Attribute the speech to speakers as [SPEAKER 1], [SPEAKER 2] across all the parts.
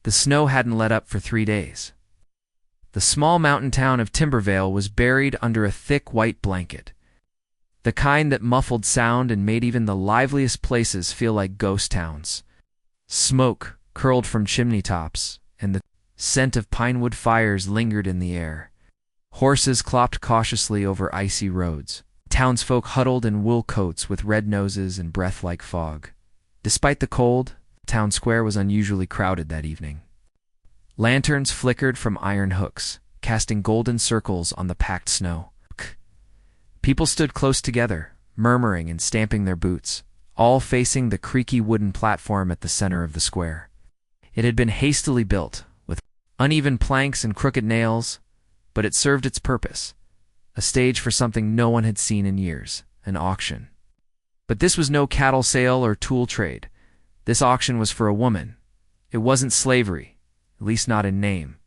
[SPEAKER 1] The snow hadn't let up for 3 days. The small mountain town of Timbervale was buried under a thick white blanket, the kind that muffled sound and made even the liveliest places feel like ghost towns. Smoke curled from chimney tops, and the scent of pinewood fires lingered in the air. Horses clopped cautiously over icy roads. Townsfolk huddled in wool coats with red noses and breath like fog. Despite the cold, town square was unusually crowded that evening. Lanterns flickered from iron hooks, casting golden circles on the packed snow. People stood close together, murmuring and stamping their boots, all facing the creaky wooden platform at the center of the square. It had been hastily built, with uneven planks and crooked nails, but it served its purpose. A stage for something no one had seen in years, an auction. But this was no cattle sale or tool trade. This auction was for a woman. It wasn't slavery, at least not in name.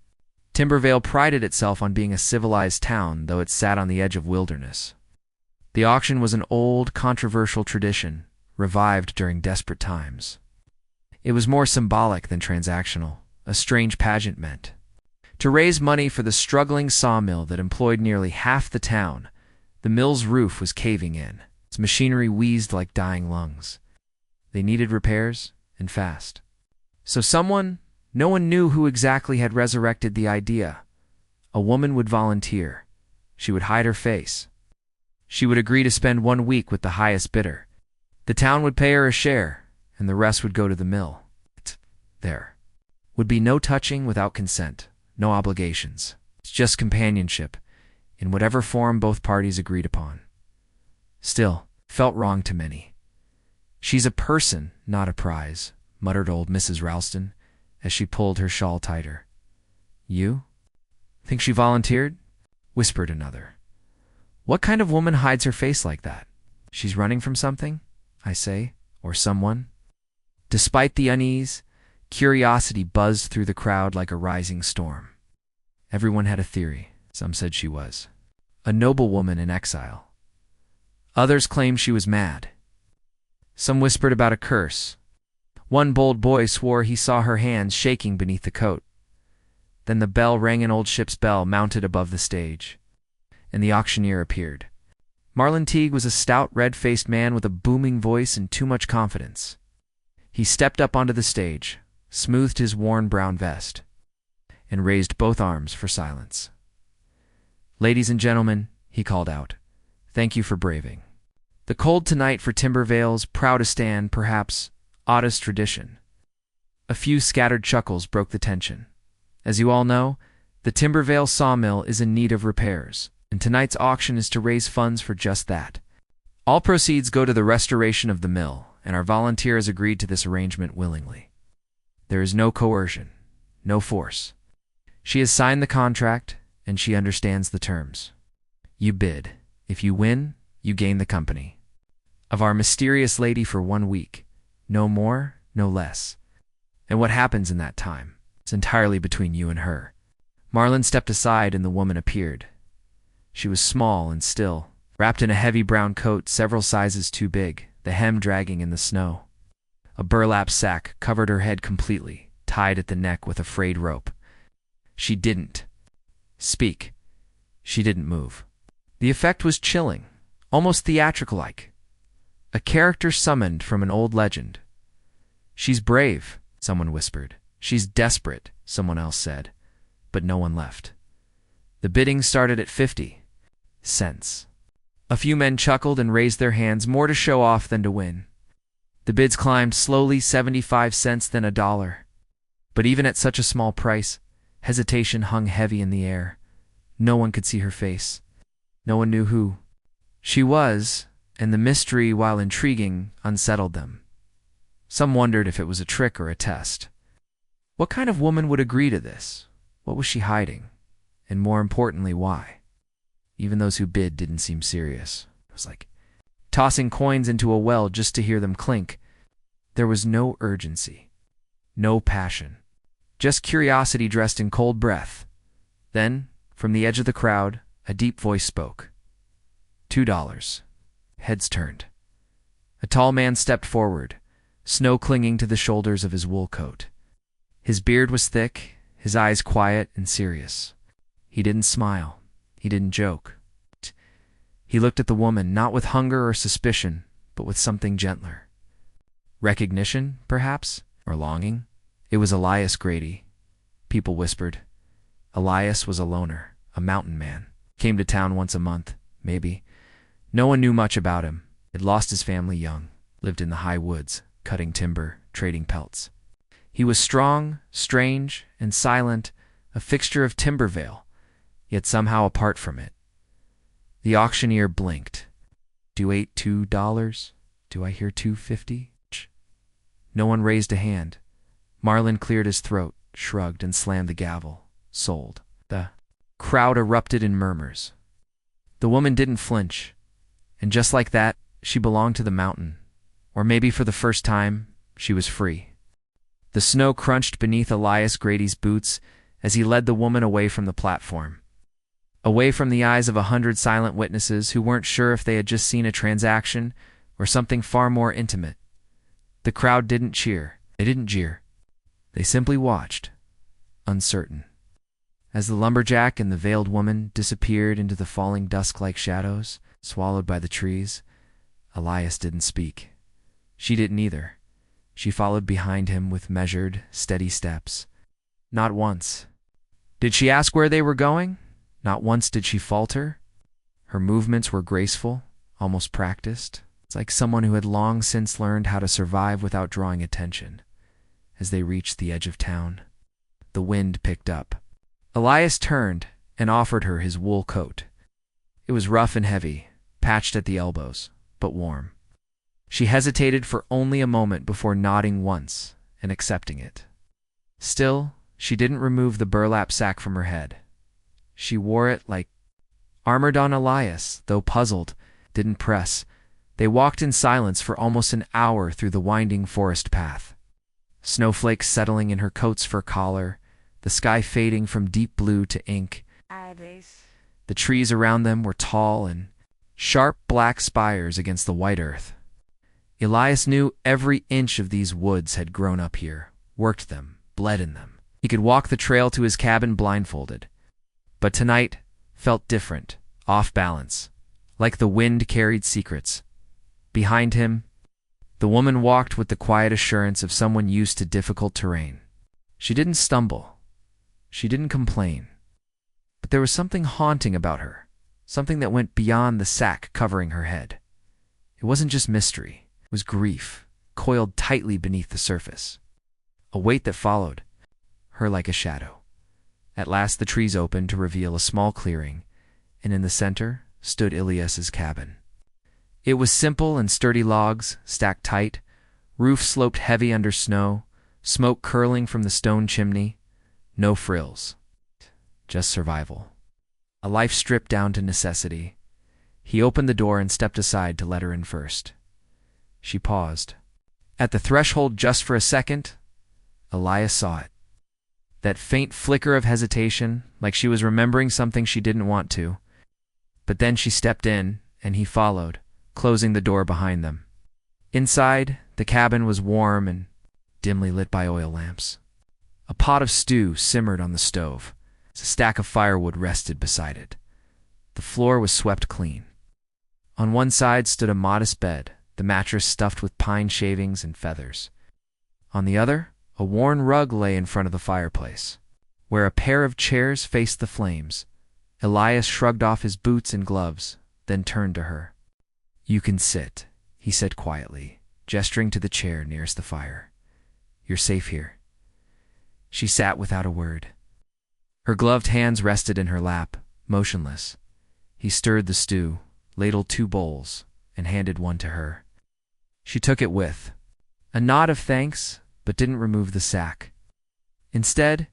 [SPEAKER 1] Timbervale prided itself on being a civilized town, though it sat on the edge of wilderness. The auction was an old, controversial tradition, revived during desperate times. It was more symbolic than transactional, a strange pageant meant. To raise money for the struggling sawmill that employed nearly half the town, the mill's roof was caving in. Its machinery wheezed like dying lungs. They needed repairs, and fast. So someone, no one knew who exactly, had resurrected the idea. A woman would volunteer. She would hide her face. She would agree to spend 1 week with the highest bidder. The town would pay her a share, and the rest would go to the mill. There would be no touching without consent, no obligations. It's just companionship, in whatever form both parties agreed upon. Still, felt wrong to many. "She's a person, not a prize," muttered old Mrs. Ralston, as she pulled her shawl tighter. "You? Think she volunteered?" whispered another. "What kind of woman hides her face like that? She's running from something, I say, or someone." Despite the unease, curiosity buzzed through the crowd like a rising storm. Everyone had a theory. Some said she was a noblewoman in exile. Others claimed she was mad. Some whispered about a curse. One bold boy swore he saw her hands shaking beneath the coat. Then the bell rang, an old ship's bell mounted above the stage, and the auctioneer appeared. Marlin Teague was a stout, red-faced man with a booming voice and too much confidence. He stepped up onto the stage, smoothed his worn brown vest, and raised both arms for silence. "Ladies and gentlemen," he called out, "thank you for braving the cold tonight for Timbervale's proudest and, perhaps, oddest tradition." A few scattered chuckles broke the tension. As you all know, the Timbervale sawmill is in need of repairs, and tonight's auction is to raise funds for just that. All proceeds go to the restoration of the mill, and our volunteer has agreed to this arrangement willingly. There is no coercion, no force. She has signed the contract, and she understands the terms. You bid. If you win, you gain the company of our mysterious lady for 1 week. No more, no less. And what happens in that time, it's entirely between you and her. Marlin stepped aside, and the woman appeared. She was small and still, wrapped in a heavy brown coat several sizes too big, the hem dragging in the snow. A burlap sack covered her head completely, tied at the neck with a frayed rope. She didn't speak. She didn't move. The effect was chilling, almost theatrical-like. A character summoned from an old legend. "She's brave," someone whispered. "She's desperate," someone else said. But no one left. The bidding started at 50 cents. A few men chuckled and raised their hands, more to show off than to win. The bids climbed slowly, 75 cents, then $1. But even at such a small price, hesitation hung heavy in the air. No one could see her face. No one knew who she was, and the mystery, while intriguing, unsettled them. Some wondered if it was a trick or a test. What kind of woman would agree to this? What was she hiding? And more importantly, why? Even those who bid didn't seem serious. It was like tossing coins into a well just to hear them clink. There was no urgency, no passion, just curiosity dressed in cold breath. Then, from the edge of the crowd, a deep voice spoke. $2. Heads turned. A tall man stepped forward, snow clinging to the shoulders of his wool coat. His beard was thick, his eyes quiet and serious. He didn't smile. He didn't joke. He looked at the woman, not with hunger or suspicion, but with something gentler. Recognition, perhaps? Or longing? It was Elias Grady. People whispered. Elias was a loner, a mountain man. Came to town once a month, maybe. No one knew much about him. Had lost his family young. Lived in the high woods, cutting timber, trading pelts. He was strong, strange, and silent, a fixture of Timbervale, yet somehow apart from it. The auctioneer blinked. Do you eight $2? Do I hear $2.50? No one raised a hand. Marlin cleared his throat, shrugged, and slammed the gavel. Sold. The crowd erupted in murmurs. The woman didn't flinch. And just like that, she belonged to the mountain. Or maybe for the first time, she was free. The snow crunched beneath Elias Grady's boots as he led the woman away from the platform. Away from the eyes of 100 silent witnesses who weren't sure if they had just seen a transaction or something far more intimate. The crowd didn't cheer. They didn't jeer. They simply watched, uncertain. As the lumberjack and the veiled woman disappeared into the falling dusk-like shadows, swallowed by the trees, Elias didn't speak. She didn't either. She followed behind him with measured, steady steps. Not once. Did she ask where they were going? Not once did she falter. Her movements were graceful, almost practiced. It's like someone who had long since learned how to survive without drawing attention. As they reached the edge of town, the wind picked up. Elias turned and offered her his wool coat. It was rough and heavy, patched at the elbows, but warm. She hesitated for only a moment before nodding once and accepting it. Still, she didn't remove the burlap sack from her head. She wore it like armored on. Elias, though puzzled, didn't press. They walked in silence for almost an hour through the winding forest path. Snowflakes settling in her coat's fur collar, the sky fading from deep blue to ink. The trees around them were tall and sharp black spires against the white earth. Elias knew every inch of these woods had grown up here, worked them, bled in them. He could walk the trail to his cabin blindfolded. But tonight felt different, off balance, like the wind carried secrets. Behind him, the woman walked with the quiet assurance of someone used to difficult terrain. She didn't stumble. She didn't complain. But there was something haunting about her, something that went beyond the sack covering her head. It wasn't just mystery. It was grief, coiled tightly beneath the surface. A weight that followed her like a shadow. At last the trees opened to reveal a small clearing, and in the center stood Elias's cabin. It was simple and sturdy logs, stacked tight, roof sloped heavy under snow, smoke curling from the stone chimney. No frills. Just survival. A life stripped down to necessity. He opened the door and stepped aside to let her in first. She paused. At the threshold just for a second, Elias saw it. That faint flicker of hesitation, like she was remembering something she didn't want to. But then she stepped in, and he followed, closing the door behind them. Inside, the cabin was warm and dimly lit by oil lamps. A pot of stew simmered on the stove. A stack of firewood rested beside it. The floor was swept clean. On one side stood a modest bed, the mattress stuffed with pine shavings and feathers. On the other, a worn rug lay in front of the fireplace. Where a pair of chairs faced the flames, Elias shrugged off his boots and gloves, then turned to her. "You can sit," he said quietly, gesturing to the chair nearest the fire. "You're safe here." She sat without a word. Her gloved hands rested in her lap, motionless. He stirred the stew, ladled 2 bowls, and handed one to her. She took it with a nod of thanks, but didn't remove the sack. Instead,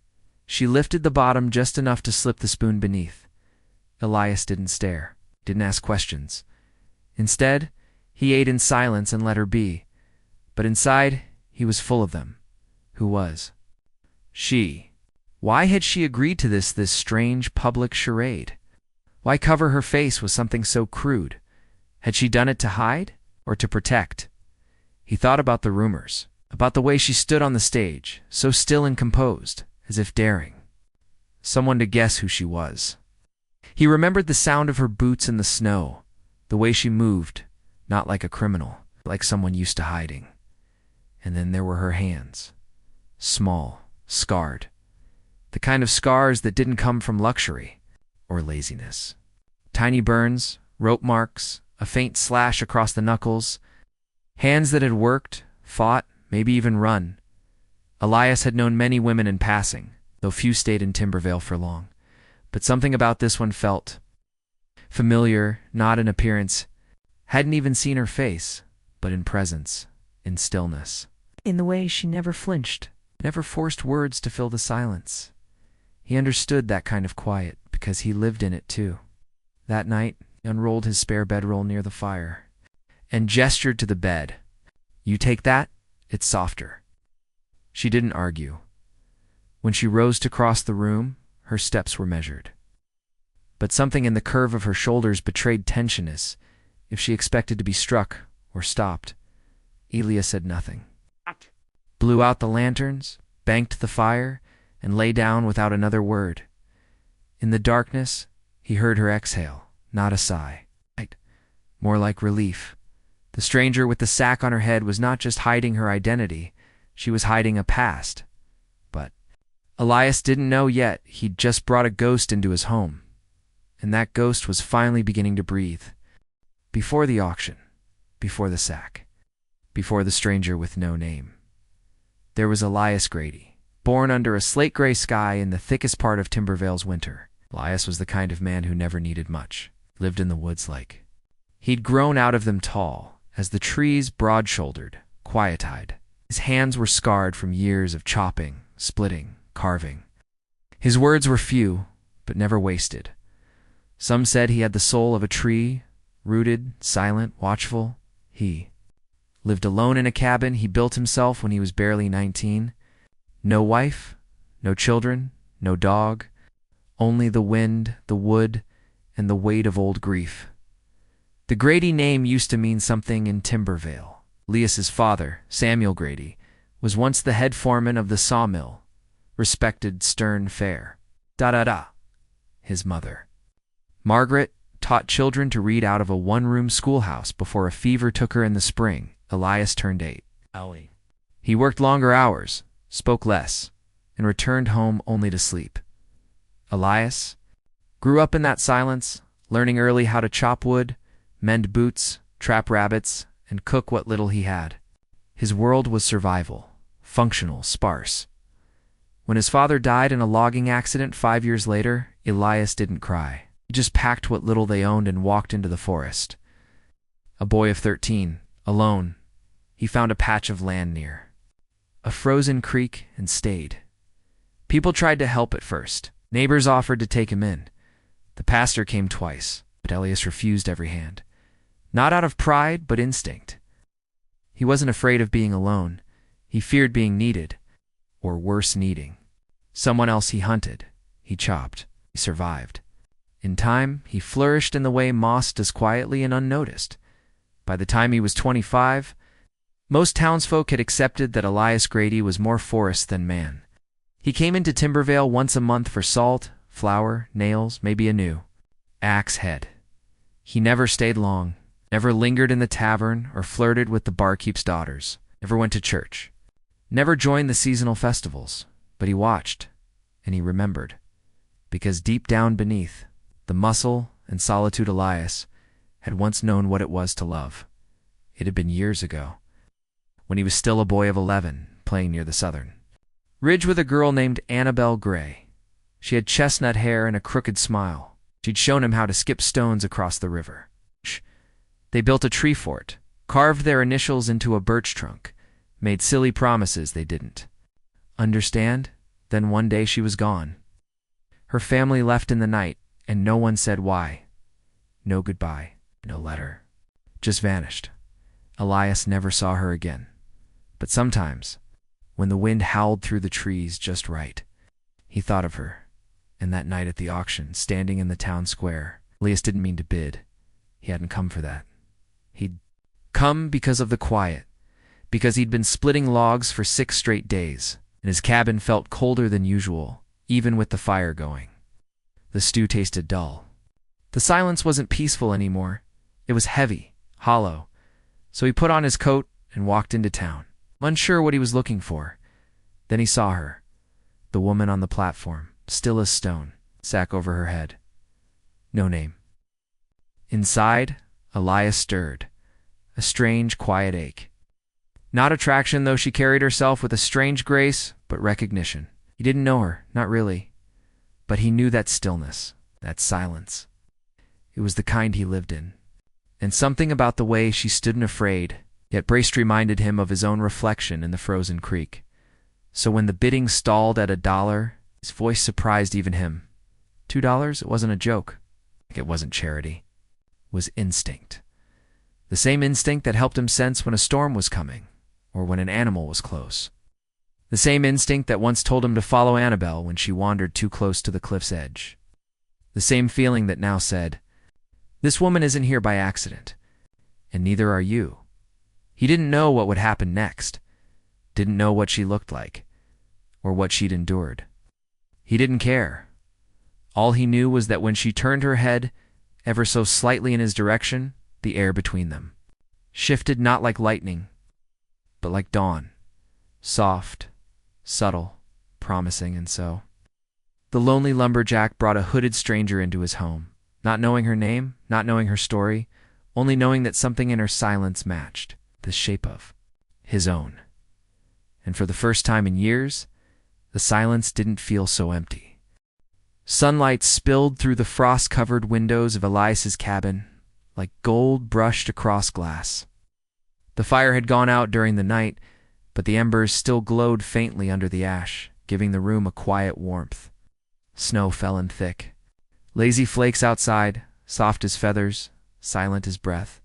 [SPEAKER 1] she lifted the bottom just enough to slip the spoon beneath. Elias didn't stare, didn't ask questions. Instead, he ate in silence and let her be. But inside, he was full of them. Who was? She. Why had she agreed to this strange public charade? Why cover her face with something so crude? Had she done it to hide or to protect? He thought about the rumors. about the way she stood on the stage, so still and composed, as if daring someone to guess who she was. He remembered the sound of her boots in the snow, the way she moved, not like a criminal, like someone used to hiding. And then there were her hands, small, scarred, the kind of scars that didn't come from luxury or laziness. Tiny burns, rope marks, a faint slash across the knuckles, hands that had worked, fought, maybe even run. Elias had known many women in passing, though few stayed in Timbervale for long. But something about this one felt familiar, not in appearance. Hadn't even seen her face, but in presence, in stillness. In the way she never flinched, never forced words to fill the silence. He understood that kind of quiet because he lived in it too. That night, he unrolled his spare bedroll near the fire and gestured to the bed. "You take that? It's softer." She didn't argue. When she rose to cross the room, her steps were measured. But something in the curve of her shoulders betrayed tension as if she expected to be struck or stopped. Elia said nothing. Blew out the lanterns, banked the fire, and lay down without another word. In the darkness, he heard her exhale, not a sigh. More like relief. The stranger with the sack on her head was not just hiding her identity, she was hiding a past. But Elias didn't know yet he'd just brought a ghost into his home. And that ghost was finally beginning to breathe. Before the auction, before the sack, before the stranger with no name. There was Elias Grady, born under a slate-gray sky in the thickest part of Timbervale's winter. Elias was the kind of man who never needed much, lived in the woods like. He'd grown out of them tall, as the trees broad-shouldered, quiet-eyed. His hands were scarred from years of chopping, splitting, carving. His words were few, but never wasted. Some said he had the soul of a tree, rooted, silent, watchful. He lived alone in a cabin he built himself when he was barely 19. No wife, no children, no dog, only the wind, the wood, and the weight of old grief. The Grady name used to mean something in Timbervale. Elias's father, Samuel Grady, was once the head foreman of the sawmill, respected, stern, fair. His mother, Margaret, taught children to read out of a one-room schoolhouse before a fever took her in the spring. Elias turned 8. He worked longer hours, spoke less, and returned home only to sleep. Elias grew up in that silence, learning early how to chop wood, mend boots, trap rabbits, and cook what little he had. His world was survival, functional, sparse. When his father died in a logging accident 5 years later, Elias didn't cry. He just packed what little they owned and walked into the forest. A boy of 13, alone, he found a patch of land near a frozen creek and stayed. People tried to help at first. Neighbors offered to take him in. The pastor came twice, but Elias refused every hand. Not out of pride, but instinct. He wasn't afraid of being alone. He feared being needed, or worse, needing. Someone else he hunted, he chopped, he survived. In time, he flourished in the way moss does quietly and unnoticed. By the time he was 25, most townsfolk had accepted that Elias Grady was more forest than man. He came into Timbervale once a month for salt, flour, nails, maybe a new axe head. He never stayed long, never lingered in the tavern or flirted with the barkeep's daughters, never went to church, never joined the seasonal festivals, but he watched, and he remembered, because deep down beneath, the muscle and solitude Elias had once known what it was to love. It had been years ago, when he was still a boy of 11, playing near the southern ridge with a girl named Annabelle Gray. She had chestnut hair and a crooked smile. She'd shown him how to skip stones across the river. They built a tree fort, carved their initials into a birch trunk, made silly promises they didn't understand. Then one day she was gone. Her family left in the night, and no one said why. No goodbye, no letter. Just vanished. Elias never saw her again. But sometimes, when the wind howled through the trees just right, he thought of her. And that night at the auction, standing in the town square, Elias didn't mean to bid. He hadn't come for that. He'd come because of the quiet, because he'd been splitting logs for 6 straight days, and his cabin felt colder than usual, even with the fire going. The stew tasted dull. The silence wasn't peaceful anymore. It was heavy, hollow. So he put on his coat and walked into town, unsure what he was looking for. Then he saw her, the woman on the platform, still as stone, sack over her head. No name. Inside, Elias stirred, a strange, quiet ache. Not attraction, though she carried herself with a strange grace, but recognition. He didn't know her, not really. But he knew that stillness, that silence. It was the kind he lived in. And something about the way she stood unafraid, yet braced reminded him of his own reflection in the frozen creek. So when the bidding stalled at $1, his voice surprised even him. $2? It wasn't a joke. It wasn't charity. It was instinct. The same instinct that helped him sense when a storm was coming, or when an animal was close. The same instinct that once told him to follow Annabelle when she wandered too close to the cliff's edge. The same feeling that now said, "This woman isn't here by accident, and neither are you." He didn't know what would happen next, didn't know what she looked like, or what she'd endured. He didn't care. All he knew was that when she turned her head, ever so slightly in his direction, the air between them shifted not like lightning, but like dawn, soft, subtle, promising, and so. The lonely lumberjack brought a hooded stranger into his home, not knowing her name, not knowing her story, only knowing that something in her silence matched the shape of his own. And for the first time in years, the silence didn't feel so empty. Sunlight spilled through the frost-covered windows of Elias's cabin, like gold brushed across glass. The fire had gone out during the night, but the embers still glowed faintly under the ash, giving the room a quiet warmth. Snow fell in thick. Lazy flakes outside, soft as feathers, silent as breath.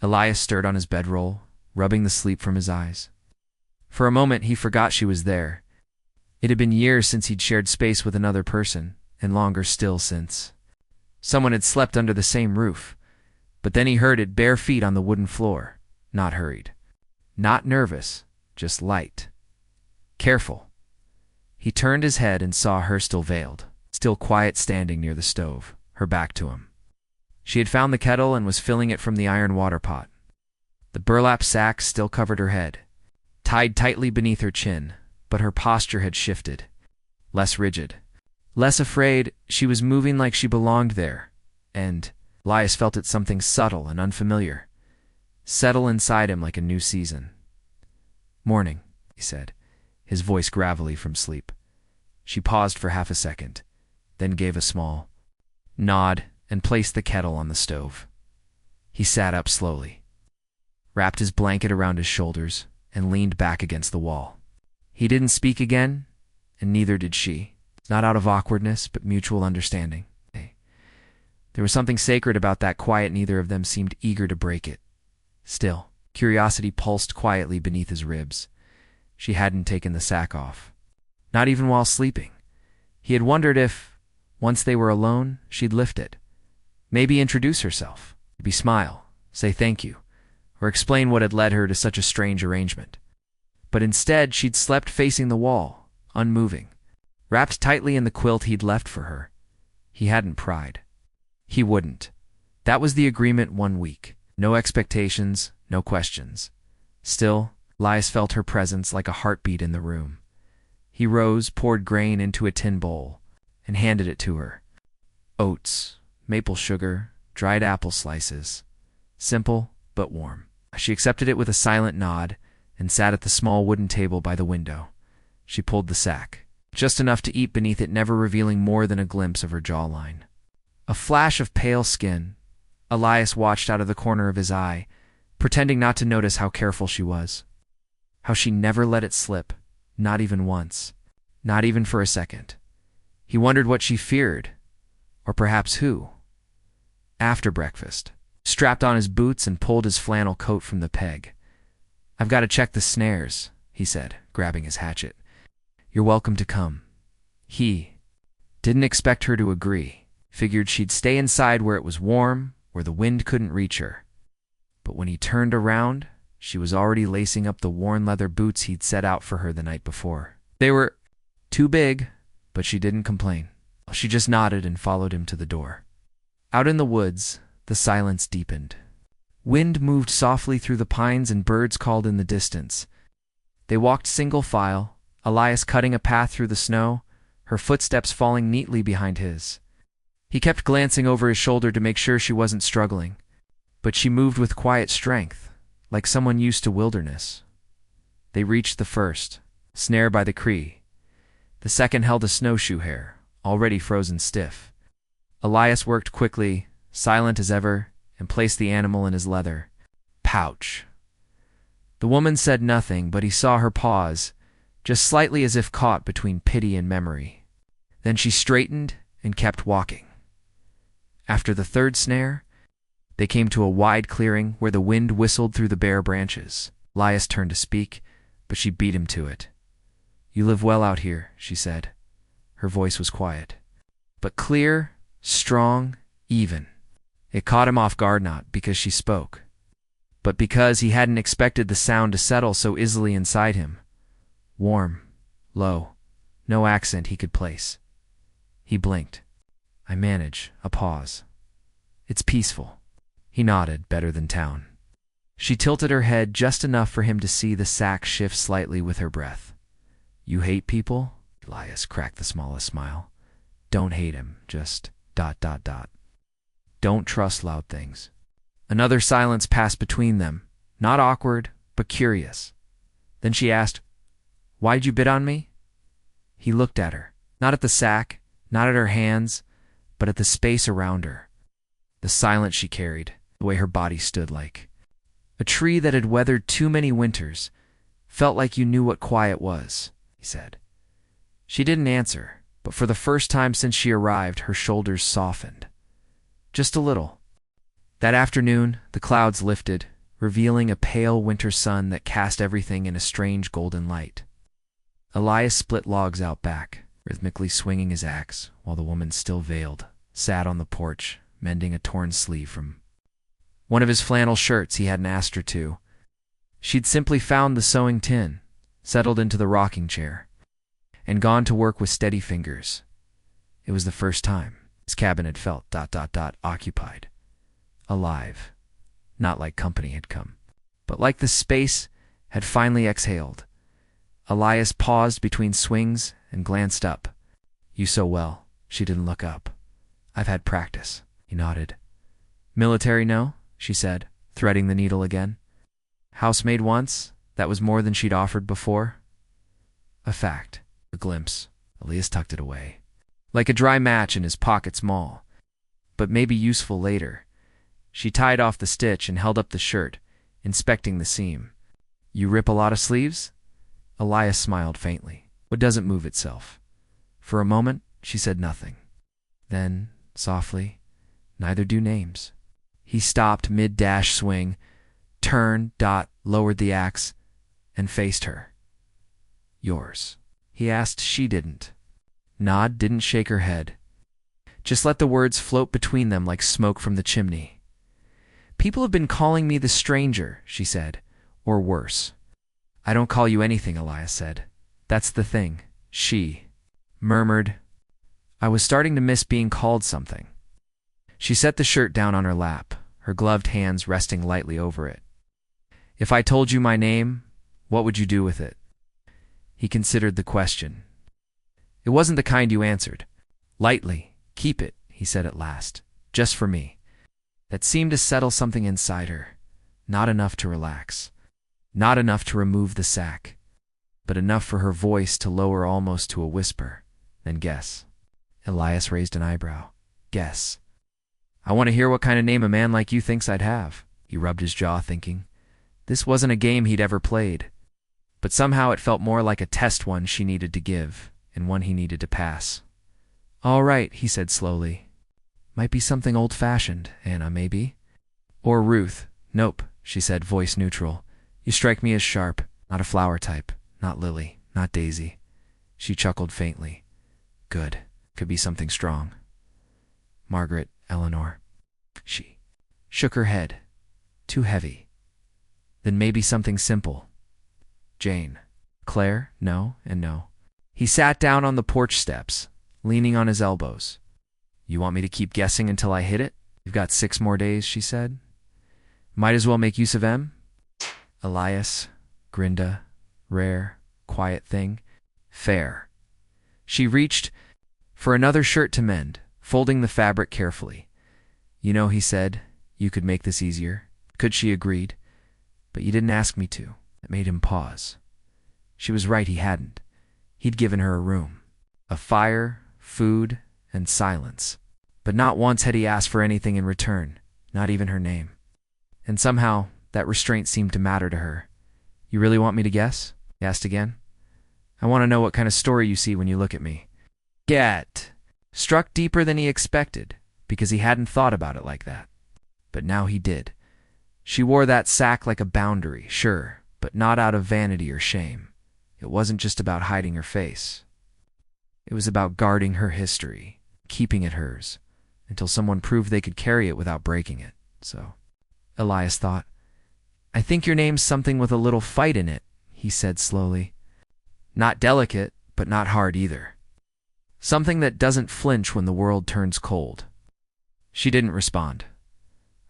[SPEAKER 1] Elias stirred on his bedroll, rubbing the sleep from his eyes. For a moment he forgot she was there. It had been years since he'd shared space with another person, and longer still since someone had slept under the same roof. But then he heard it bare feet on the wooden floor, not hurried, not nervous, just light, careful. He turned his head and saw her still veiled, still quiet, standing near the stove, her back to him. She had found the kettle and was filling it from the iron water pot. The burlap sack still covered her head, tied tightly beneath her chin, but her posture had shifted, less rigid, less afraid. She was moving like she belonged there, and Elias felt it something subtle and unfamiliar settle inside him like a new season. "Morning," he said, his voice gravelly from sleep. She paused for half a second, then gave a small nod and placed the kettle on the stove. He sat up slowly, wrapped his blanket around his shoulders, and leaned back against the wall. He didn't speak again, and neither did she, not out of awkwardness, but mutual understanding. There was something sacred about that quiet. Neither of them seemed eager to break it. Still, curiosity pulsed quietly beneath his ribs. She hadn't taken the sack off, not even while sleeping. He had wondered if, once they were alone, she'd lift it. Maybe introduce herself, maybe smile, say thank you, or explain what had led her to such a strange arrangement. But instead, she'd slept facing the wall, unmoving, wrapped tightly in the quilt he'd left for her. He hadn't pried. He wouldn't. That was the agreement 1 week. No expectations, no questions. Still, Elias felt her presence like a heartbeat in the room. He rose, poured grain into a tin bowl, and handed it to her. Oats, maple sugar, dried apple slices. Simple, but warm. She accepted it with a silent nod and sat at the small wooden table by the window. She pulled the sack, just enough to eat beneath it, never revealing more than a glimpse of her jawline. A flash of pale skin. Elias watched out of the corner of his eye, pretending not to notice how careful she was. How she never let it slip, not even once, not even for a second. He wondered what she feared, or perhaps who. After breakfast, strapped on his boots and pulled his flannel coat from the peg. "I've got to check the snares," he said, grabbing his hatchet. "You're welcome to come." He didn't expect her to agree. Figured she'd stay inside where it was warm, where the wind couldn't reach her. But when he turned around, She was already lacing up the worn leather boots he'd set out for her the night before. They were too big, but she didn't complain. She just nodded and followed him to the door. Out in the woods, the silence deepened. Wind moved softly through the pines and birds called in the distance. They walked single file, Elias cutting a path through the snow, her footsteps falling neatly behind his. He kept glancing over his shoulder to make sure she wasn't struggling, but she moved with quiet strength, like someone used to wilderness. They reached the first, snare by the Cree. The second held a snowshoe hare, already frozen stiff. Elias worked quickly, silent as ever, and placed the animal in his leather pouch. The woman said nothing, but he saw her pause, just slightly as if caught between pity and memory. Then she straightened and kept walking. After the third snare, they came to a wide clearing where the wind whistled through the bare branches. Elias turned to speak, but she beat him to it. "You live well out here," she said. Her voice was quiet, but clear, strong, even. It caught him off guard, not because she spoke, but because he hadn't expected the sound to settle so easily inside him. Warm, low, no accent he could place. He blinked. "I manage." A pause. "It's peaceful." He nodded. "Better than town." She tilted her head just enough for him to see the sack shift slightly with her breath. "You hate people?" Elias cracked the smallest smile. "Don't hate him, just ... Don't trust loud things." Another silence passed between them, not awkward, but curious. Then she asked, "Why'd you bid on me?" He looked at her, not at the sack, not at her hands, but at the space around her. The silence she carried, the way her body stood like a tree that had weathered too many winters, felt like you knew what quiet was, he said. She didn't answer, but for the first time since she arrived, her shoulders softened. Just a little. That afternoon, the clouds lifted, revealing a pale winter sun that cast everything in a strange golden light. Elias split logs out back, rhythmically swinging his axe, while the woman, still veiled, sat on the porch, mending a torn sleeve from one of his flannel shirts he hadn't asked her to. She'd simply found the sewing tin, settled into the rocking chair, and gone to work with steady fingers. It was the first time his cabin had felt ... occupied. Alive. Not like company had come, but like the space had finally exhaled. Elias paused between swings and glanced up. "You sew well." She didn't look up. "I've had practice." He nodded. "Military, no?" she said, threading the needle again. "Housemaid once?" That was more than she'd offered before. A fact. A glimpse. Elias tucked it away, like a dry match in his pocket small, but maybe useful later. She tied off the stitch and held up the shirt, inspecting the seam. "You rip a lot of sleeves?" Elias smiled faintly. "What doesn't move itself?" For a moment, she said nothing. Then, softly, "Neither do names." He stopped mid-dash swing, turned, lowered the axe, and faced her. "Yours?" he asked. She didn't nod, didn't shake her head. Just let the words float between them like smoke from the chimney. "People have been calling me the stranger," she said, "or worse." "I don't call you anything," Elias said. "That's the thing." She murmured, "I was starting to miss being called something." She set the shirt down on her lap, her gloved hands resting lightly over it. "If I told you my name, what would you do with it?" He considered the question. "It wasn't the kind you answered." "Lightly. Keep it," he said at last. "Just for me." That seemed to settle something inside her. Not enough to relax. Not enough to remove the sack. But enough for her voice to lower almost to a whisper. "Then guess." Elias raised an eyebrow. "Guess." "I want to hear what kind of name a man like you thinks I'd have." He rubbed his jaw, thinking. This wasn't a game he'd ever played, but somehow it felt more like a test one she needed to give, and one he needed to pass. "All right," he said slowly. "Might be something old-fashioned, Anna, maybe?" "Or Ruth." "Nope," she said, voice neutral. "You strike me as sharp. Not a flower type. Not Lily. Not Daisy." She chuckled faintly. "Good. Could be something strong." "Margaret, Eleanor." She shook her head. "Too heavy." Then maybe something simple. Jane. Claire? No and no. He sat down on the porch steps, leaning on his elbows. You want me to keep guessing until I hit it? You've got 6 more days, she said. Might as well make use of them. Elias, Grinda, rare, quiet thing, fair. She reached for another shirt to mend, folding the fabric carefully. You know, he said, you could make this easier. Could, she agreed. But you didn't ask me to. It made him pause. She was right, he hadn't. He'd given her a room, a fire, food, and silence. But not once had he asked for anything in return, not even her name. And somehow, that restraint seemed to matter to her. You really want me to guess? He asked again. I want to know what kind of story you see when you look at me. Get. Struck deeper than he expected, because he hadn't thought about it like that. But now he did. She wore that sack like a boundary, sure, but not out of vanity or shame. It wasn't just about hiding her face. It was about guarding her history, keeping it hers, until someone proved they could carry it without breaking it. So, Elias thought, I think your name's something with a little fight in it, he said slowly. Not delicate, but not hard either. Something that doesn't flinch when the world turns cold. She didn't respond.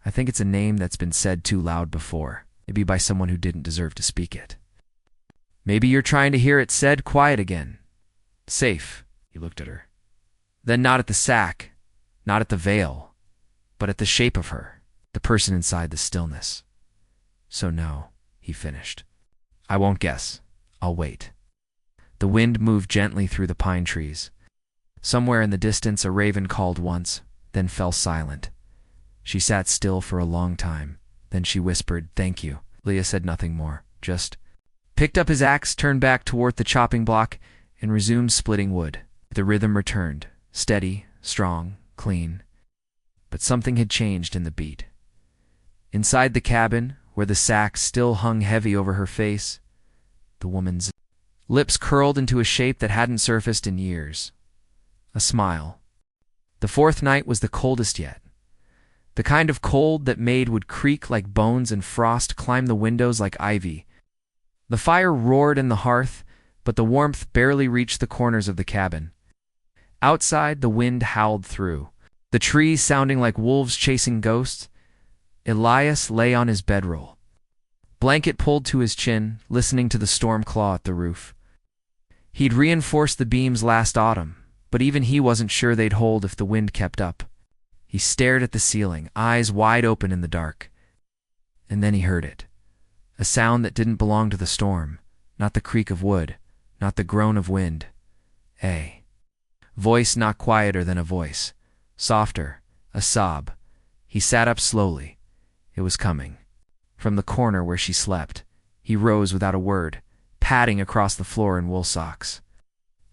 [SPEAKER 1] I think it's a name that's been said too loud before, maybe by someone who didn't deserve to speak it. Maybe you're trying to hear it said quiet again. Safe, he looked at her. Then not at the sack, not at the veil, but at the shape of her, the person inside the stillness. So no, he finished. I won't guess. I'll wait. The wind moved gently through the pine trees. Somewhere in the distance a raven called once, then fell silent. She sat still for a long time. Then she whispered, Thank you. Leah said nothing more, just picked up his axe, turned back toward the chopping block, and resumed splitting wood. The rhythm returned, steady, strong, clean. But something had changed in the beat. Inside the cabin, where the sack still hung heavy over her face, the woman's lips curled into a shape that hadn't surfaced in years. A smile. The 4th night was the coldest yet. The kind of cold that made would creak like bones and frost climb the windows like ivy. The fire roared in the hearth, but the warmth barely reached the corners of the cabin. Outside, the wind howled through, the trees sounding like wolves chasing ghosts. Elias lay on his bedroll, blanket pulled to his chin, listening to the storm claw at the roof. He'd reinforced the beams last autumn, but even he wasn't sure they'd hold if the wind kept up. He stared at the ceiling, eyes wide open in the dark. And then he heard it. A sound that didn't belong to the storm, not the creak of wood, not the groan of wind. A voice not quieter than a voice, softer, a sob. He sat up slowly. It was coming. From the corner where she slept, he rose without a word, padding across the floor in wool socks.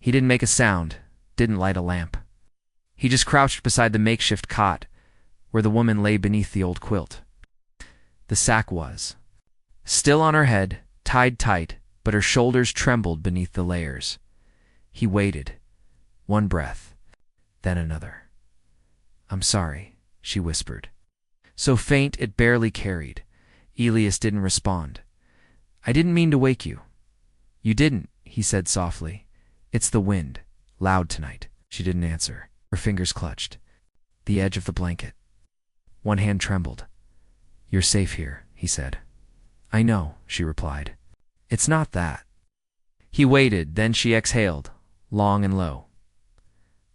[SPEAKER 1] He didn't make a sound, didn't light a lamp. He just crouched beside the makeshift cot, where the woman lay beneath the old quilt. The sack was still on her head, tied tight, but her shoulders trembled beneath the layers. He waited. One breath, then another. I'm sorry, she whispered. So faint it barely carried. Elias didn't respond. I didn't mean to wake you. You didn't, he said softly. It's the wind, loud tonight. She didn't answer. Her fingers clutched the edge of the blanket. One hand trembled. You're safe here, he said. I know, she replied. It's not that. He waited, then she exhaled, long and low.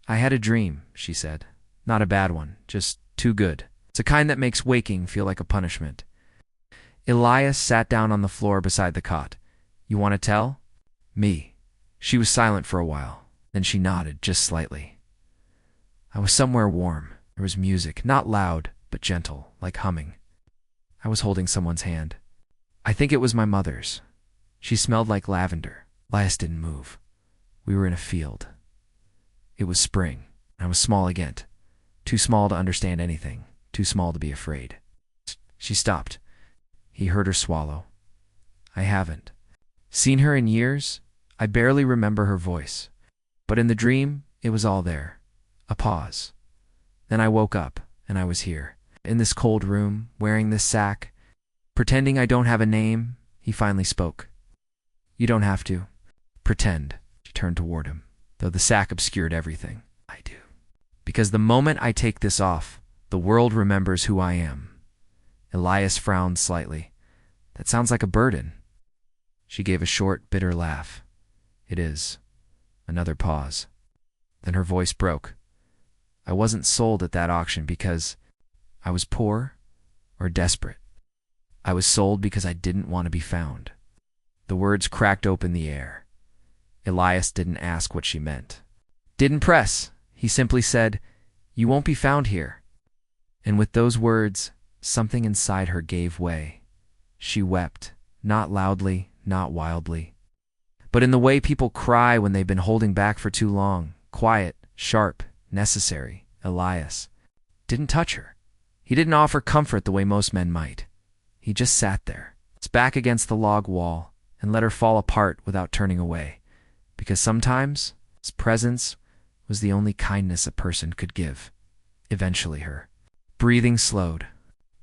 [SPEAKER 1] I had a dream, she said. Not a bad one, just too good. It's a kind that makes waking feel like a punishment. Elias sat down on the floor beside the cot. You want to tell? Me. She was silent for a while. Then she nodded, just slightly. I was somewhere warm. There was music, not loud, but gentle, like humming. I was holding someone's hand. I think it was my mother's. She smelled like lavender. Elias didn't move. We were in a field. It was spring. I was small again. Too small to understand anything. Too small to be afraid. She stopped. He heard her swallow. I haven't seen her in years. I barely remember her voice. But in the dream, it was all there. A pause. Then I woke up, and I was here, in this cold room, wearing this sack, Pretending I don't have a name, he finally spoke. You don't have to. Pretend. She turned toward him, though the sack obscured everything. I do. Because the moment I take this off, the world remembers who I am. Elias frowned slightly. That sounds like a burden. She gave a short, bitter laugh. It is. Another pause. Then her voice broke. I wasn't sold at that auction because I was poor or desperate. I was sold because I didn't want to be found. The words cracked open the air. Elias didn't ask what she meant. Didn't press. He simply said, You won't be found here. And with those words, something inside her gave way. She wept, not loudly, not wildly, but in the way people cry when they've been holding back for too long, quiet, sharp, necessary. Elias didn't touch her. He didn't offer comfort the way most men might. He just sat there, his back against the log wall, and let her fall apart without turning away, because sometimes his presence was the only kindness a person could give. Eventually her breathing slowed.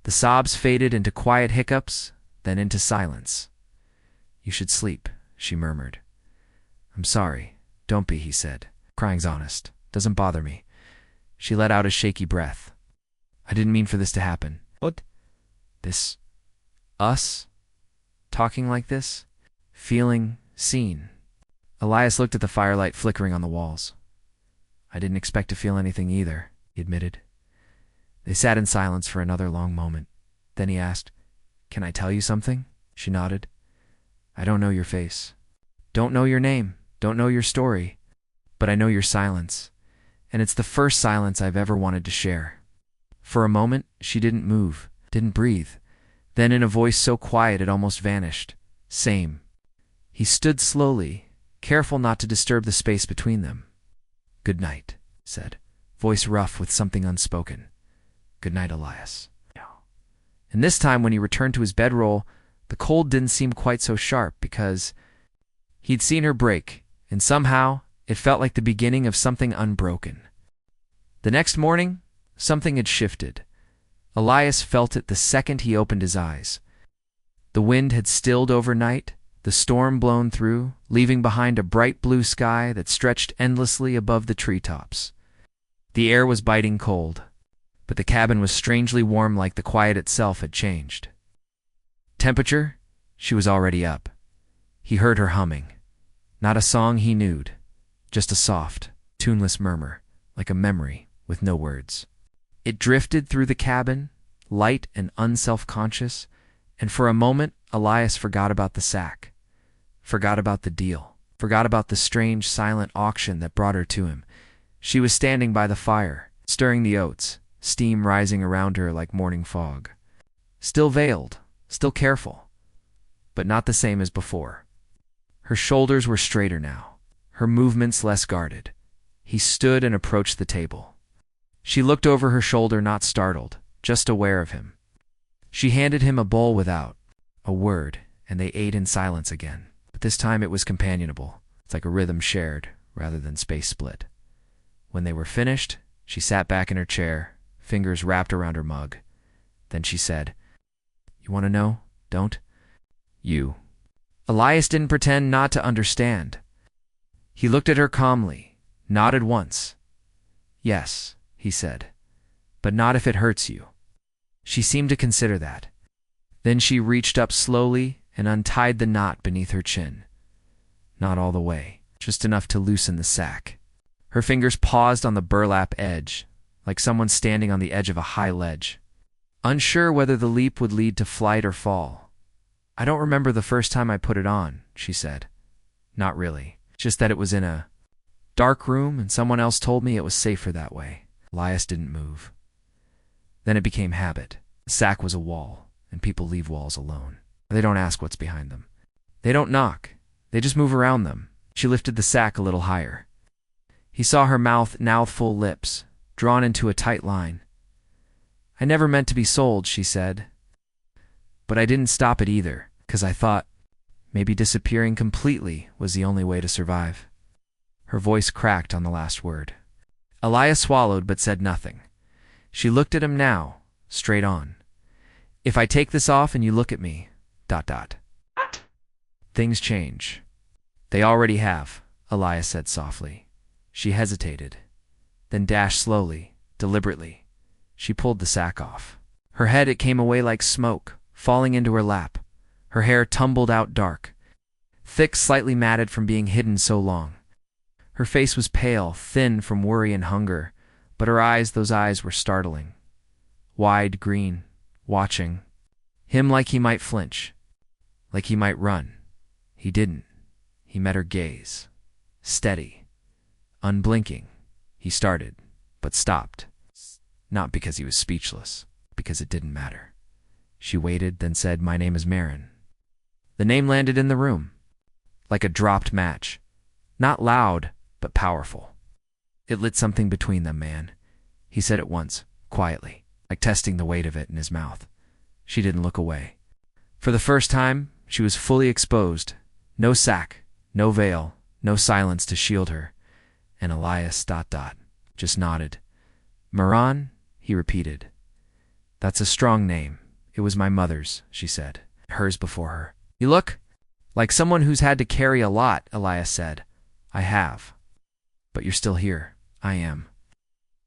[SPEAKER 1] The sobs faded into quiet hiccups, then into silence. You should sleep, she murmured. I'm sorry. Don't be, he said. Crying's honest. Doesn't bother me. She let out a shaky breath. I didn't mean for this to happen. What? This... us? Talking like this? Feeling seen. Elias looked at the firelight flickering on the walls. I didn't expect to feel anything either, he admitted. They sat in silence for another long moment. Then he asked, Can I tell you something? She nodded. I don't know your face. Don't know your name. Don't know your story. But I know your silence. And it's the first silence I've ever wanted to share. For a moment, she didn't move, didn't breathe. Then in a voice so quiet it almost vanished. Same. He stood slowly, careful not to disturb the space between them. Good night, said, voice rough with something unspoken. Good night, Elias. And this time when he returned to his bedroll, the cold didn't seem quite so sharp because he'd seen her break, and somehow it felt like the beginning of something unbroken. The next morning, something had shifted. Elias felt it the second he opened his eyes. The wind had stilled overnight, the storm blown through, leaving behind a bright blue sky that stretched endlessly above the treetops. The air was biting cold, but the cabin was strangely warm, like the quiet itself had changed. Temperature? She was already up. He heard her humming. Not a song he knew, just a soft, tuneless murmur, like a memory with no words. It drifted through the cabin, light and unself-conscious, and for a moment Elias forgot about the sack, forgot about the deal, forgot about the strange, silent auction that brought her to him. She was standing by the fire, stirring the oats, steam rising around her like morning fog. Still veiled, still careful, but not the same as before. Her shoulders were straighter now, her movements less guarded. He stood and approached the table. She looked over her shoulder, not startled, just aware of him. She handed him a bowl without a word, and they ate in silence again. But this time it was companionable. It's like a rhythm shared, rather than space split. When they were finished, she sat back in her chair, fingers wrapped around her mug. Then she said, You want to know? Don't? You. Elias didn't pretend not to understand. He looked at her calmly, nodded once. Yes, he said, but not if it hurts you. She seemed to consider that. Then she reached up slowly and untied the knot beneath her chin. Not all the way, just enough to loosen the sack. Her fingers paused on the burlap edge, like someone standing on the edge of a high ledge, unsure whether the leap would lead to flight or fall. I don't remember the first time I put it on, she said. Not really, just that it was in a dark room and someone else told me it was safer that way. Elias didn't move. Then it became habit. The sack was a wall, and people leave walls alone. They don't ask what's behind them. They don't knock. They just move around them. She lifted the sack a little higher. He saw her mouth, now full lips, drawn into a tight line. I never meant to be sold, she said. But I didn't stop it either, 'cause I thought maybe disappearing completely was the only way to survive. Her voice cracked on the last word. Elias swallowed but said nothing. She looked at him now, straight on. If I take this off and you look at me, ... Things change. They already have, Elias said softly. She hesitated, then dashed slowly, deliberately. She pulled the sack off. Her head, it came away like smoke, falling into her lap. Her hair tumbled out dark, thick, slightly matted from being hidden so long. Her face was pale, thin from worry and hunger, but her eyes, those eyes were startling. Wide, green, watching him like he might flinch, like he might run. He didn't. He met her gaze. Steady, unblinking. He started, but stopped. Not because he was speechless, because it didn't matter. She waited, then said, "My name is Marin." The name landed in the room, like a dropped match. Not loud, but powerful. It lit something between them, man. He said it once, quietly, like testing the weight of it in his mouth. She didn't look away. For the first time, she was fully exposed. No sack, no veil, no silence to shield her. And Elias ... just nodded. "Maran," he repeated. "That's a strong name. It was my mother's," she said, hers before her. "You look like someone who's had to carry a lot," Elias said. "I have. But you're still here." "I am."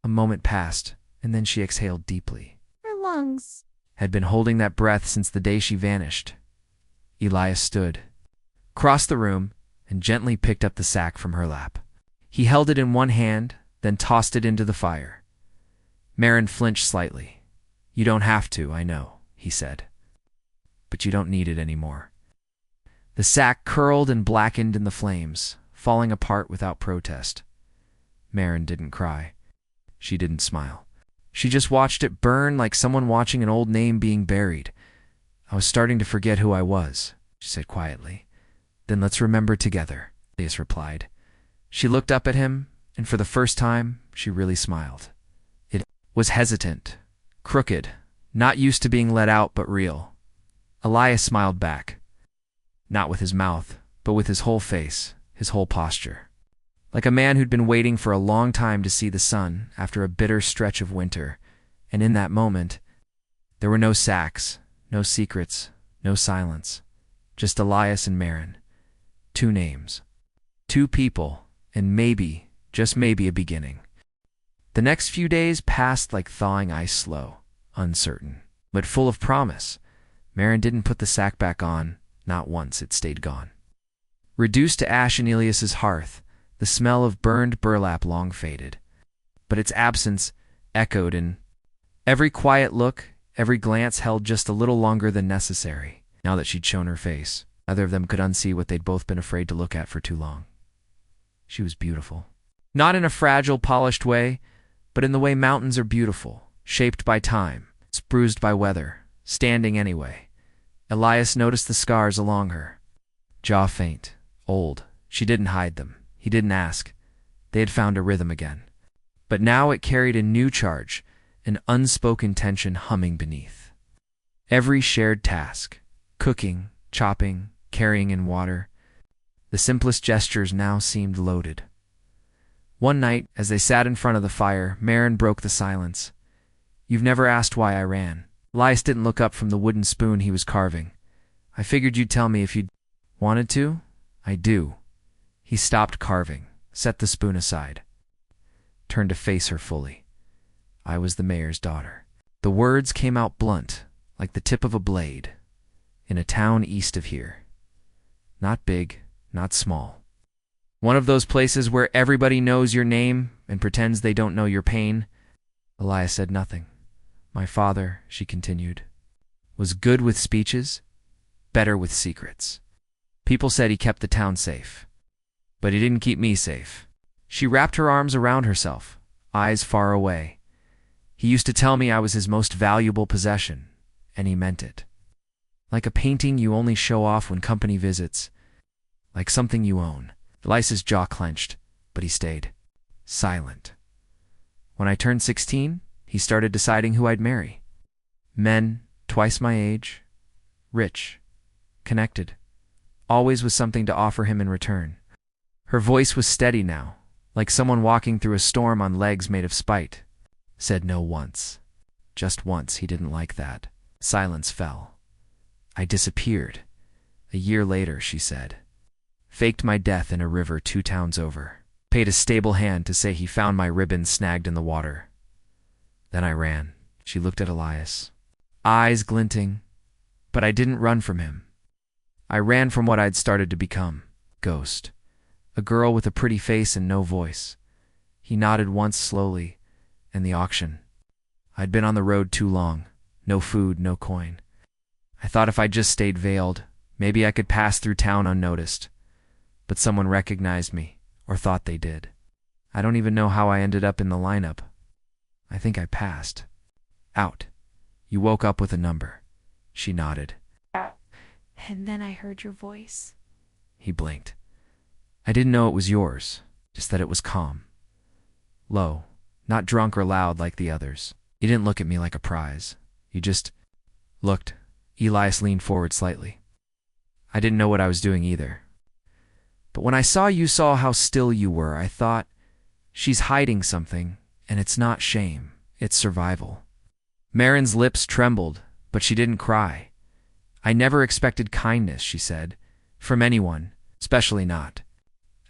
[SPEAKER 1] A moment passed, and then she exhaled deeply.
[SPEAKER 2] Her lungs
[SPEAKER 1] Had been holding that breath since the day she vanished. Elias stood, crossed the room, and gently picked up the sack from her lap. He held it in one hand, then tossed it into the fire. Marin flinched slightly. "You don't have to, I know," he said. "But you don't need it anymore." The sack curled and blackened in the flames, falling apart without protest. Marin didn't cry. She didn't smile. She just watched it burn like someone watching an old name being buried. "I was starting to forget who I was," she said quietly. "Then let's remember together," Elias replied. She looked up at him, and for the first time, she really smiled. It was hesitant, crooked, not used to being let out but real. Elias smiled back. Not with his mouth, but with his whole face, his whole posture. Like a man who'd been waiting for a long time to see the sun after a bitter stretch of winter. And in that moment, there were no sacks, no secrets, no silence. Just Elias and Marin. Two names. Two people, and maybe, just maybe, a beginning. The next few days passed like thawing ice, slow, uncertain, but full of promise. Marin didn't put the sack back on, not once. It stayed gone. Reduced to ash in Elias's hearth, the smell of burned burlap long faded. But its absence echoed in every quiet look, every glance held just a little longer than necessary. Now that she'd shown her face, neither of them could unsee what they'd both been afraid to look at for too long. She was beautiful. Not in a fragile, polished way, but in the way mountains are beautiful, shaped by time, bruised by weather, standing anyway. Elias noticed the scars along her. Jaw faint, old. She didn't hide them. He didn't ask. They had found a rhythm again. But now it carried a new charge, an unspoken tension humming beneath. Every shared task, cooking, chopping, carrying in water, the simplest gestures now seemed loaded. One night, as they sat in front of the fire, Marin broke the silence. "You've never asked why I ran." Elias didn't look up from the wooden spoon he was carving. "I figured you'd tell me if you'd wanted to." "I do." He stopped carving, set the spoon aside, turned to face her fully. "I was the mayor's daughter." The words came out blunt, like the tip of a blade, in a town east of here. Not big, not small. One of those places where everybody knows your name and pretends they don't know your pain. Elias said nothing. "My father," she continued, "was good with speeches, better with secrets. People said he kept the town safe. But he didn't keep me safe." She wrapped her arms around herself, eyes far away. "He used to tell me I was his most valuable possession, and he meant it. Like a painting you only show off when company visits. Like something you own." Elias's jaw clenched, but he stayed silent. "When I turned 16, he started deciding who I'd marry. Men twice my age, rich, connected, always with something to offer him in return." Her voice was steady now, like someone walking through a storm on legs made of spite. "Said no once. Just once. He didn't like that." Silence fell. I disappeared. A year later, she said. Faked my death in a river 2 towns over. Paid a stable hand to say he found my ribbon snagged in the water. Then I ran. She looked at Elias, eyes glinting, but I didn't run from him. I ran from what I'd started to become. Ghost. A girl with a pretty face and no voice. He nodded once slowly, and the auction. I'd been on the road too long. No food, no coin. I thought if I just stayed veiled, maybe I could pass through town unnoticed. But someone recognized me, or thought they did. I don't even know how I ended up in the lineup. I think I passed. Out. You woke up with a number. She nodded.
[SPEAKER 2] And then I heard your voice.
[SPEAKER 1] He blinked. I didn't know it was yours, just that it was calm. Low, not drunk or loud like the others. You didn't look at me like a prize. You just looked. Elias leaned forward slightly. I didn't know what I was doing either. But when I saw you saw how still you were, I thought, she's hiding something, and it's not shame, it's survival. Marin's lips trembled, but she didn't cry. I never expected kindness, she said, from anyone, especially not.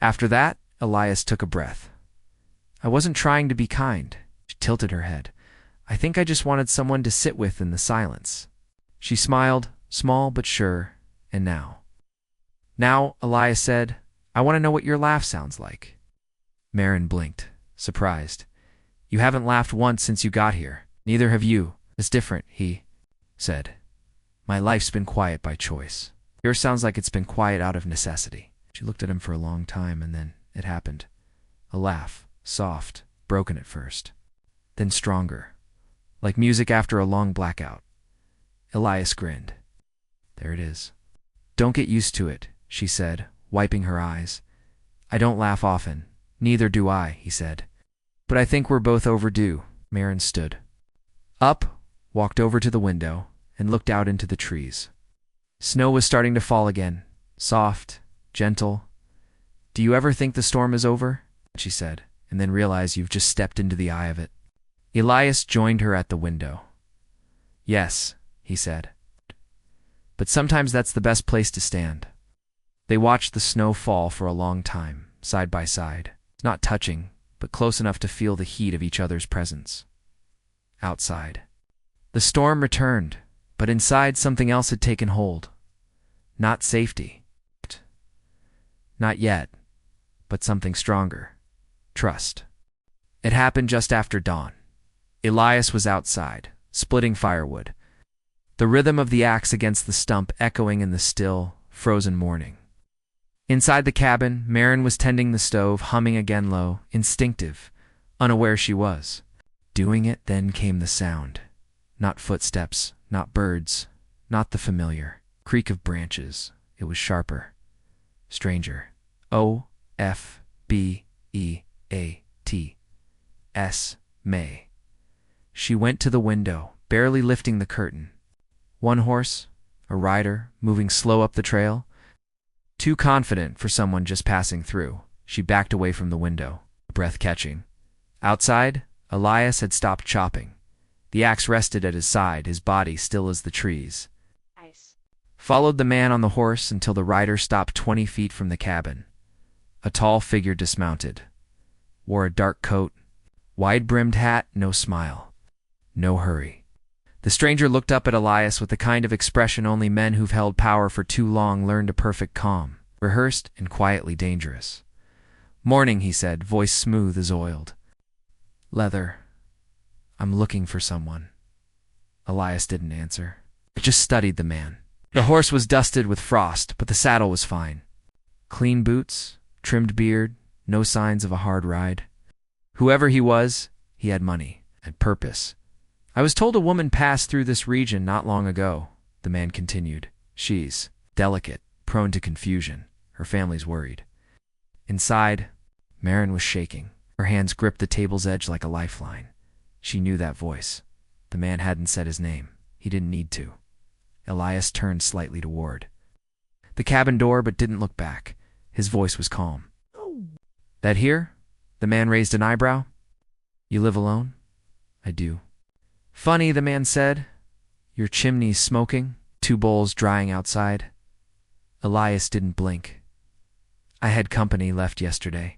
[SPEAKER 1] After that, Elias took a breath. I wasn't trying to be kind. She tilted her head. I think I just wanted someone to sit with in the silence. She smiled, small but sure, and now. Now, Elias said, I want to know what your laugh sounds like. Marin blinked, surprised. You haven't laughed once since you got here. Neither have you. It's different, he said. My life's been quiet by choice. Yours sounds like it's been quiet out of necessity. She looked at him for a long time, and then it happened. A laugh, soft, broken at first, then stronger, like music after a long blackout. Elias grinned. There it is. Don't get used to it, she said, wiping her eyes. I don't laugh often. Neither do I, he said. But I think we're both overdue. Marin stood up, walked over to the window, and looked out into the trees. Snow was starting to fall again, soft, gentle. Do you ever think the storm is over? She said, and then realize you've just stepped into the eye of it. Elias joined her at the window. Yes, he said. But sometimes that's the best place to stand. They watched the snow fall for a long time, side by side, not touching, but close enough to feel the heat of each other's presence. Outside. The storm returned, but inside something else had taken hold. Not safety. Not yet, but something stronger. Trust. It happened just after dawn. Elias was outside, splitting firewood, the rhythm of the axe against the stump echoing in the still, frozen morning. Inside the cabin, Marin was tending the stove, humming again low, instinctive, unaware she was. Doing it, then came the sound. Not footsteps, not birds, not the familiar creak of branches. It was sharper, stranger. O-F-B-E-A-T-S, May. She went to the window, barely lifting the curtain. One horse, a rider, moving slow up the trail. Too confident for someone just passing through, she backed away from the window, breath catching. Outside, Elias had stopped chopping. The axe rested at his side, his body still as the trees.
[SPEAKER 2] Nice.
[SPEAKER 1] Followed the man on the horse until the rider stopped 20 feet from the cabin. A tall figure dismounted. Wore a dark coat, wide-brimmed hat, no smile. No hurry. The stranger looked up at Elias with the kind of expression only men who've held power for too long learn to perfect calm, rehearsed and quietly dangerous. Morning, he said, voice smooth as oiled. Leather. I'm looking for someone. Elias didn't answer. He just studied the man. The horse was dusted with frost, but the saddle was fine. Clean boots, trimmed beard, no signs of a hard ride. Whoever he was, he had money and purpose. I was told a woman passed through this region not long ago, the man continued. She's delicate, prone to confusion. Her family's worried. Inside, Marin was shaking. Her hands gripped the table's edge like a lifeline. She knew that voice. The man hadn't said his name. He didn't need to. Elias turned slightly toward the cabin door but didn't look back. His voice was calm. That here? The man raised an eyebrow. You live alone? I do. Funny, the man said. Your chimney's smoking? 2 bowls drying outside? Elias didn't blink. I had company left yesterday.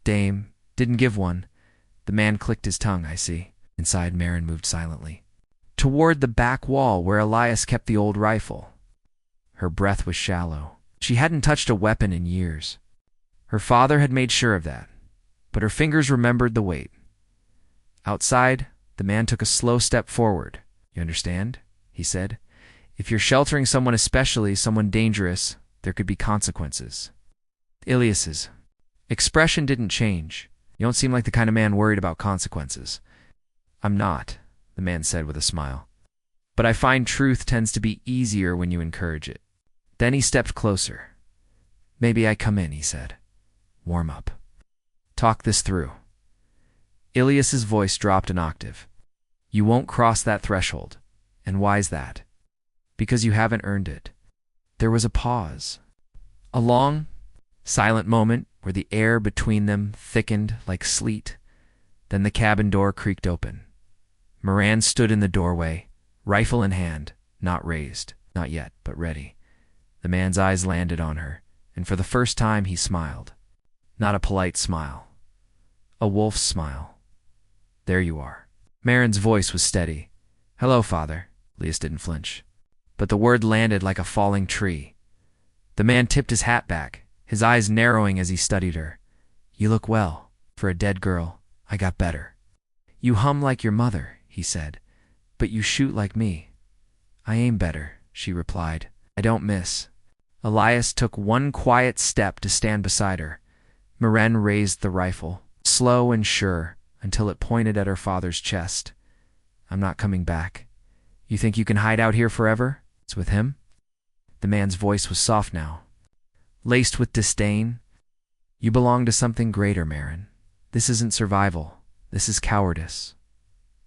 [SPEAKER 1] Dame, didn't give one. The man clicked his tongue, I see. Inside, Marin moved silently. Toward the back wall where Elias kept the old rifle. Her breath was shallow. She hadn't touched a weapon in years. Her father had made sure of that, but her fingers remembered the weight. Outside, the man took a slow step forward. You understand? He said. If you're sheltering someone, especially someone dangerous, there could be consequences. Elias's expression didn't change. You don't seem like the kind of man worried about consequences. I'm not, the man said with a smile. But I find truth tends to be easier when you encourage it. Then he stepped closer. Maybe I come in, he said. Warm up. Talk this through. Elias's voice dropped an octave. You won't cross that threshold. And why's that? Because you haven't earned it. There was a pause. A long, silent moment where the air between them thickened like sleet. Then the cabin door creaked open. Moran stood in the doorway, rifle in hand, not raised, not yet, but ready. The man's eyes landed on her, and for the first time he smiled. Not a polite smile. A wolf's smile. There you are. Marin's voice was steady. Hello, father. Elias didn't flinch. But the word landed like a falling tree. The man tipped his hat back, his eyes narrowing as he studied her. You look well. For a dead girl, I got better. You hum like your mother, he said, but you shoot like me. I aim better, she replied. I don't miss. Elias took one quiet step to stand beside her. Moran raised the rifle, slow and sure, until it pointed at her father's chest. I'm not coming back. You think you can hide out here forever? It's with him? The man's voice was soft now, laced with disdain. You belong to something greater, Marin. This isn't survival. This is cowardice.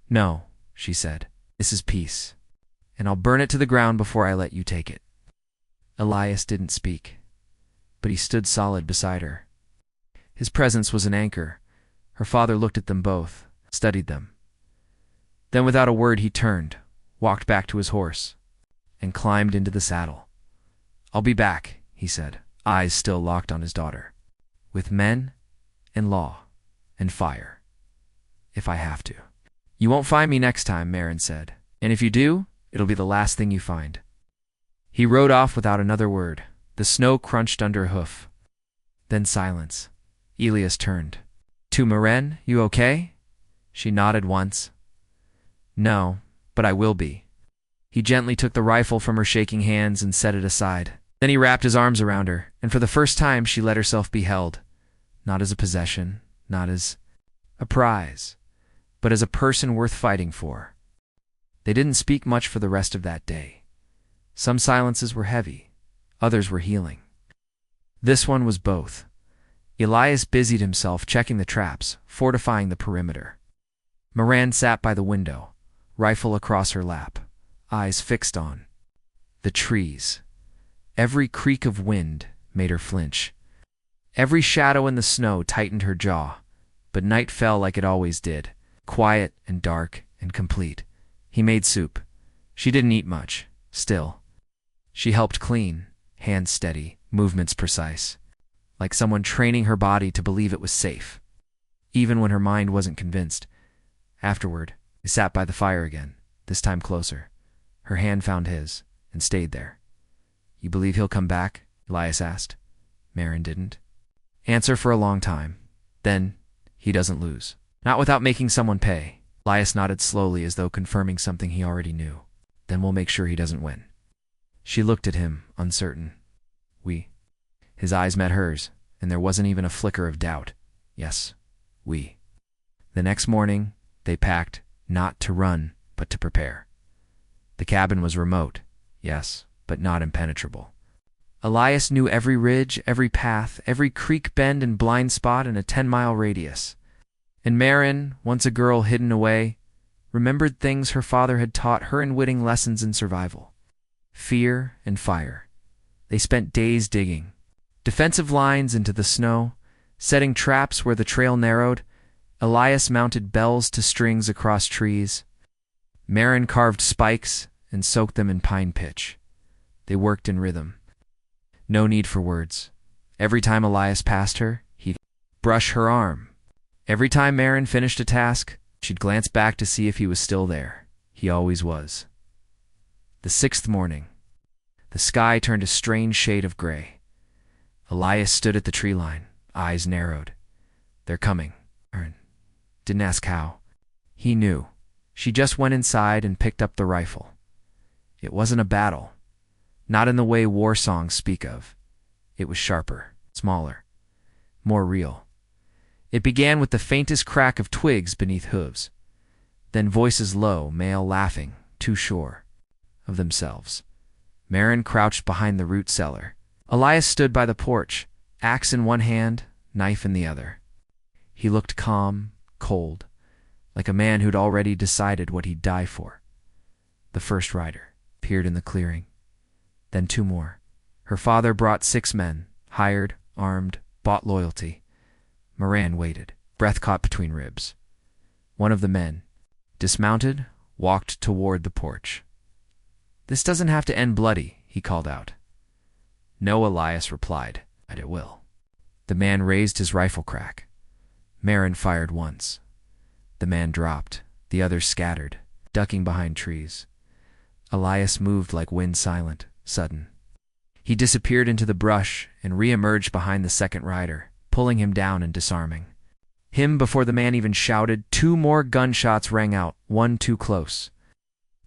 [SPEAKER 1] No, she said. This is peace. And I'll burn it to the ground before I let you take it. Elias didn't speak, but he stood solid beside her. His presence was an anchor. Her father looked at them both, studied them. Then without a word he turned, walked back to his horse, and climbed into the saddle. I'll be back, he said, eyes still locked on his daughter. With men and law and fire, if I have to. You won't find me next time, Marin said. And if you do, it'll be the last thing you find. He rode off without another word. The snow crunched under a hoof. Then silence. Elias turned. To Marin, you okay? She nodded once. No, but I will be. He gently took the rifle from her shaking hands and set it aside. Then he wrapped his arms around her, and for the first time she let herself be held. Not as a possession, not as a prize, but as a person worth fighting for. They didn't speak much for the rest of that day. Some silences were heavy, others were healing. This one was both. Elias busied himself checking the traps, fortifying the perimeter. Moran sat by the window, rifle across her lap, eyes fixed on the trees. Every creak of wind made her flinch. Every shadow in the snow tightened her jaw, but night fell like it always did, quiet and dark and complete. He made soup. She didn't eat much, still. She helped clean, hands steady, movements precise, like someone training her body to believe it was safe, even when her mind wasn't convinced. Afterward, they sat by the fire again, this time closer. Her hand found his, and stayed there. You believe he'll come back? Elias asked. Marin didn't. Answer for a long time. Then, he doesn't lose. Not without making someone pay. Elias nodded slowly as though confirming something he already knew. Then we'll make sure he doesn't win. She looked at him, uncertain. We. His eyes met hers, and there wasn't even a flicker of doubt. Yes, we. The next morning, they packed, not to run, but to prepare. The cabin was remote, yes, but not impenetrable. Elias knew every ridge, every path, every creek bend and blind spot in a 10-mile radius. And Marin, once a girl hidden away, remembered things her father had taught her in witting lessons in survival. Fear and fire. They spent days digging. Defensive lines into the snow, setting traps where the trail narrowed. Elias mounted bells to strings across trees. Marin carved spikes and soaked them in pine pitch. They worked in rhythm. No need for words. Every time Elias passed her, he'd brush her arm. Every time Maren finished a task, she'd glance back to see if he was still there. He always was. The 6th morning. The sky turned a strange shade of gray. Elias stood at the tree line, eyes narrowed. They're coming. Maren didn't ask how. He knew. She just went inside and picked up the rifle. It wasn't a battle. Not in the way war songs speak of. It was sharper, smaller, more real. It began with the faintest crack of twigs beneath hooves. Then voices low, male laughing, too sure of themselves. Maren crouched behind the root cellar. Elias stood by the porch, axe in one hand, knife in the other. He looked calm, cold, like a man who'd already decided what he'd die for. The first rider appeared in the clearing. Then 2 more. Her father brought 6 men, hired, armed, bought loyalty. Maren waited, breath caught between ribs. One of the men, dismounted, walked toward the porch. "This doesn't have to end bloody," he called out. "No," Elias replied, "but it will." The man raised his rifle crack. Maren fired once. The man dropped. The others scattered, ducking behind trees. Elias moved like wind silent, sudden. He disappeared into the brush and re-emerged behind the second rider, pulling him down and disarming him before the man even shouted. 2 more gunshots rang out, one too close.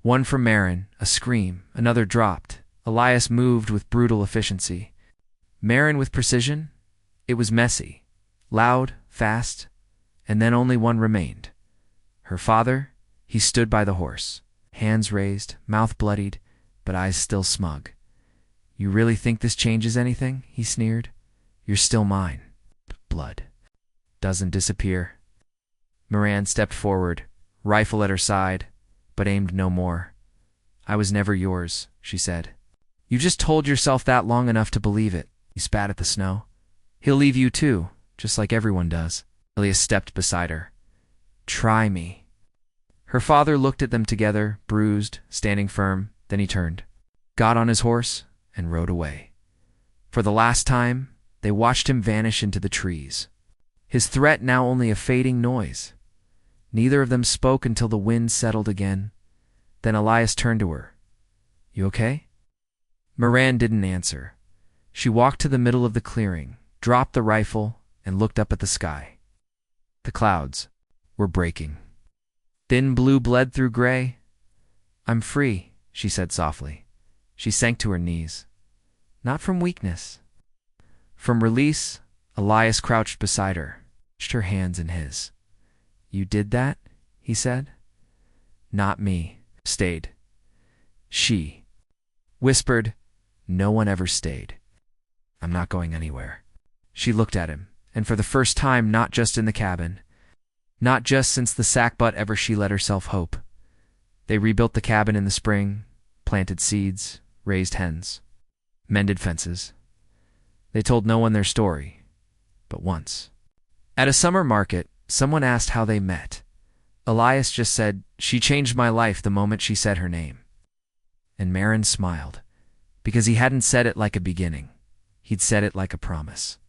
[SPEAKER 1] One from Maren, a scream, another dropped. Elias moved with brutal efficiency. Maren with precision. It was messy, loud, fast, and then only one remained. Her father, he stood by the horse, hands raised, mouth bloodied, but eyes still smug. "You really think this changes anything?" he sneered. "You're still mine." Blood doesn't disappear. Maren stepped forward, rifle at her side, but aimed no more. "I was never yours," she said. "You just told yourself that long enough to believe it." He spat at the snow. "He'll leave you too, just like everyone does." Elias stepped beside her. "Try me." Her father looked at them together, bruised, standing firm. Then he turned, got on his horse, and rode away. For the last time, they watched him vanish into the trees. His threat now only a fading noise. Neither of them spoke until the wind settled again. Then Elias turned to her. "You okay?" Maren didn't answer. She walked to the middle of the clearing, dropped the rifle, and looked up at the sky. The clouds were breaking. Thin blue bled through gray. "I'm free," she said softly. She sank to her knees. Not from weakness. From release, Elias crouched beside her, touched her hands in his. "You did that?" he said. "Not me. Stayed." She whispered, "No one ever stayed. I'm not going anywhere." She looked at him, and for the first time not just in the cabin, not just since the sack butt ever she let herself hope. They rebuilt the cabin in the spring, planted seeds, raised hens, mended fences. They told no one their story, but once. At a summer market, someone asked how they met. Elias just said, "She changed my life the moment she said her name." And Maren smiled, because he hadn't said it like a beginning. He'd said it like a promise.